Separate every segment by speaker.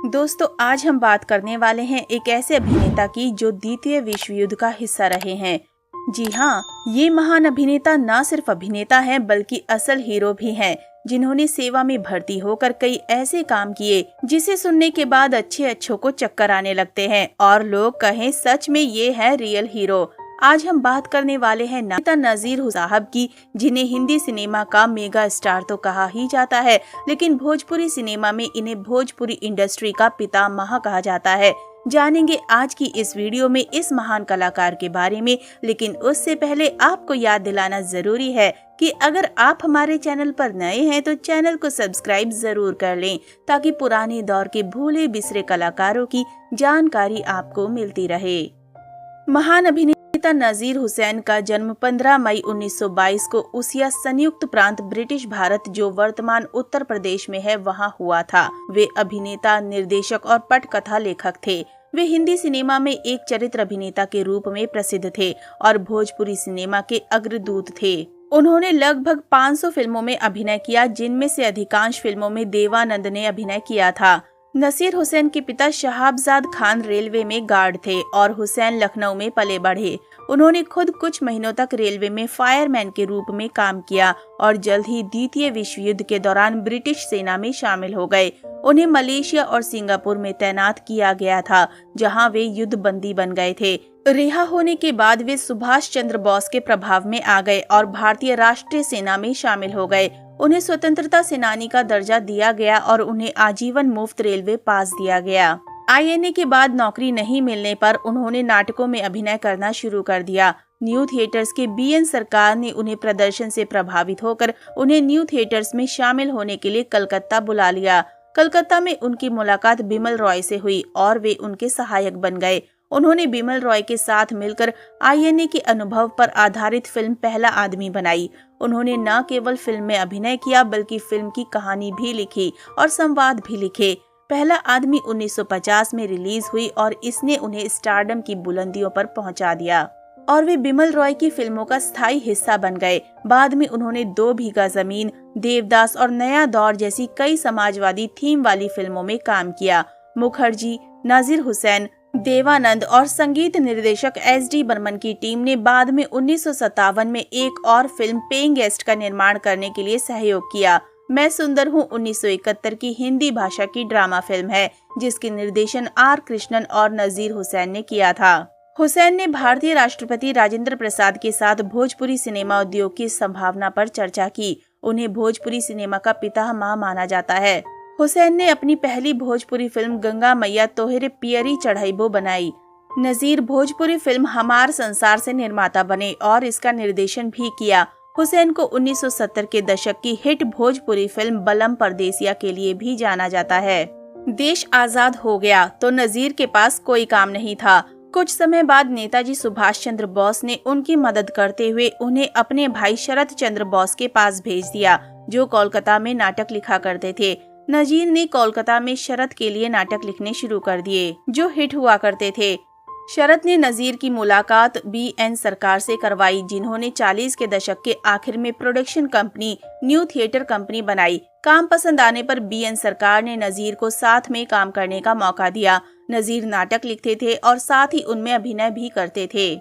Speaker 1: दोस्तों, आज हम बात करने वाले हैं एक ऐसे अभिनेता की जो द्वितीय विश्व युद्ध का हिस्सा रहे हैं। जी हाँ, ये महान अभिनेता न सिर्फ अभिनेता हैं बल्कि असल हीरो भी हैं, जिन्होंने सेवा में भर्ती होकर कई ऐसे काम किए जिसे सुनने के बाद अच्छों को चक्कर आने लगते हैं और लोग कहें सच में ये है रियल हीरो। आज हम बात करने वाले हैं नेता नजीर साहब की, जिन्हें हिंदी सिनेमा का मेगा स्टार तो कहा ही जाता है, लेकिन भोजपुरी सिनेमा में इन्हें भोजपुरी इंडस्ट्री का पितामह कहा जाता है। जानेंगे आज की इस वीडियो में इस महान कलाकार के बारे में, लेकिन उससे पहले आपको याद दिलाना जरूरी है कि अगर आप हमारे चैनल पर नए हैं तो चैनल को सब्सक्राइब जरूर कर लें, ताकि पुराने दौर के भूले बिसरे कलाकारों की जानकारी आपको मिलती रहे। महान अभिनेता नजीर हुसैन का जन्म 15 मई 1922 को उसिया संयुक्त प्रांत ब्रिटिश भारत, जो वर्तमान उत्तर प्रदेश में है, वहां हुआ था। वे अभिनेता, निर्देशक और पटकथा लेखक थे। वे हिंदी सिनेमा में एक चरित्र अभिनेता के रूप में प्रसिद्ध थे और भोजपुरी सिनेमा के अग्रदूत थे। उन्होंने लगभग 500 फिल्मों में अभिनय किया, जिनमें से अधिकांश फिल्मों में देवानंद ने अभिनय किया था। नसीर हुसैन के पिता शहाबजाद खान रेलवे में गार्ड थे और हुसैन लखनऊ में पले बढ़े। उन्होंने खुद कुछ महीनों तक रेलवे में फायरमैन के रूप में काम किया और जल्द ही द्वितीय विश्व युद्ध के दौरान ब्रिटिश सेना में शामिल हो गए। उन्हें मलेशिया और सिंगापुर में तैनात किया गया था, जहां वे युद्ध बंदी बन गए थे। रिहा होने के बाद वे सुभाष चंद्र बोस के प्रभाव में आ गए और भारतीय राष्ट्रीय सेना में शामिल हो गए। उन्हें स्वतंत्रता सेनानी का दर्जा दिया गया और उन्हें आजीवन मुफ्त रेलवे पास दिया गया। आईएनए के बाद नौकरी नहीं मिलने पर उन्होंने नाटकों में अभिनय करना शुरू कर दिया। न्यू थिएटर्स के बीएन सरकार ने उन्हें प्रदर्शन से प्रभावित होकर उन्हें न्यू थिएटर्स में शामिल होने के लिए कलकत्ता बुला लिया। कलकत्ता में उनकी मुलाकात बिमल रॉय से हुई और वे उनके सहायक बन गए। उन्होंने बिमल रॉय के साथ मिलकर आईएनए के अनुभव पर आधारित फिल्म पहला आदमी बनाई। उन्होंने न केवल फिल्म में अभिनय किया बल्कि फिल्म की कहानी भी लिखी और संवाद भी लिखे। पहला आदमी 1950 में रिलीज हुई और इसने उन्हें स्टारडम की बुलंदियों पर पहुंचा दिया और वे बिमल रॉय की फिल्मों का स्थायी हिस्सा बन गए। बाद में उन्होंने 2 बीघा जमीन, देवदास और नया दौर जैसी कई समाजवादी थीम वाली फिल्मों में काम किया। मुखर्जी, नजीर हुसैन, देवानंद और संगीत निर्देशक SD बर्मन की टीम ने बाद में 1957 में एक और फिल्म पेइंग गेस्ट का निर्माण करने के लिए सहयोग किया। मैं सुंदर हूँ 1971 की हिंदी भाषा की ड्रामा फिल्म है, जिसके निर्देशन R कृष्णन और नजीर हुसैन ने किया था। हुसैन ने भारतीय राष्ट्रपति राजेंद्र प्रसाद के साथ भोजपुरी सिनेमा उद्योग की संभावना पर चर्चा की। उन्हें भोजपुरी सिनेमा का पितामह माना जाता है। हुसैन ने अपनी पहली भोजपुरी फिल्म गंगा मैया तोहरे पियरी चढ़ाईबो बनाई। नजीर भोजपुरी फिल्म हमार संसार से निर्माता बने और इसका निर्देशन भी किया। हुसैन को 1970 के दशक की हिट भोजपुरी फिल्म बलम परदेसिया के लिए भी जाना जाता है। देश आजाद हो गया तो नजीर के पास कोई काम नहीं था। कुछ समय बाद नेताजी सुभाष चंद्र बोस ने उनकी मदद करते हुए उन्हें अपने भाई शरत चंद्र बोस के पास भेज दिया, जो कोलकाता में नाटक लिखा करते थे। नजीर ने कोलकाता में शरत के लिए नाटक लिखने शुरू कर दिए, जो हिट हुआ करते थे। शरत ने नजीर की मुलाकात BN सरकार से करवाई, जिन्होंने 40 के दशक के आखिर में production company new theatre company बनाई। काम पसंद आने पर BN सरकार ने नजीर को साथ में काम करने का मौका दिया। नजीर नाटक लिखते थे और साथ ही उनमें अभिनय भी करते थे।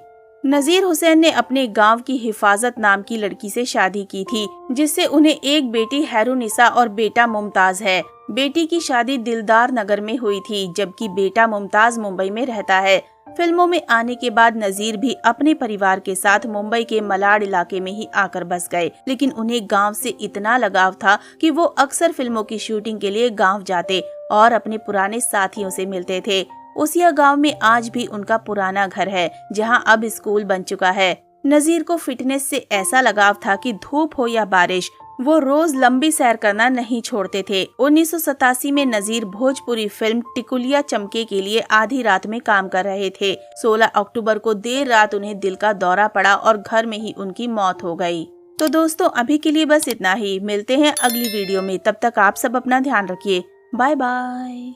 Speaker 1: नजीर हुसैन ने अपने गांव की हिफाजत नाम की लड़की से शादी की थी, जिससे उन्हें एक बेटी हैरुनिसा और बेटा मुमताज है। बेटी की शादी दिलदार नगर में हुई थी, जबकि बेटा मुमताज मुंबई में रहता है। फिल्मों में आने के बाद नजीर भी अपने परिवार के साथ मुंबई के मलाड इलाके में ही आकर बस गए, लेकिन उन्हें गांव से इतना लगाव था कि वो अक्सर फिल्मों की शूटिंग के लिए गांव जाते और अपने पुराने साथियों से मिलते थे। उसिया गांव में आज भी उनका पुराना घर है, जहां अब स्कूल बन चुका है। नजीर को फिटनेस से ऐसा लगाव था कि धूप हो या बारिश, वो रोज लंबी सैर करना नहीं छोड़ते थे। 1987 में नजीर भोजपुरी फिल्म टिकुलिया चमके के लिए आधी रात में काम कर रहे थे। 16 अक्टूबर को देर रात उन्हें दिल का दौरा पड़ा और घर में ही उनकी मौत हो गई। तो दोस्तों, अभी के लिए बस इतना ही। मिलते हैं अगली वीडियो में, तब तक आप सब अपना ध्यान रखिए। Bye bye.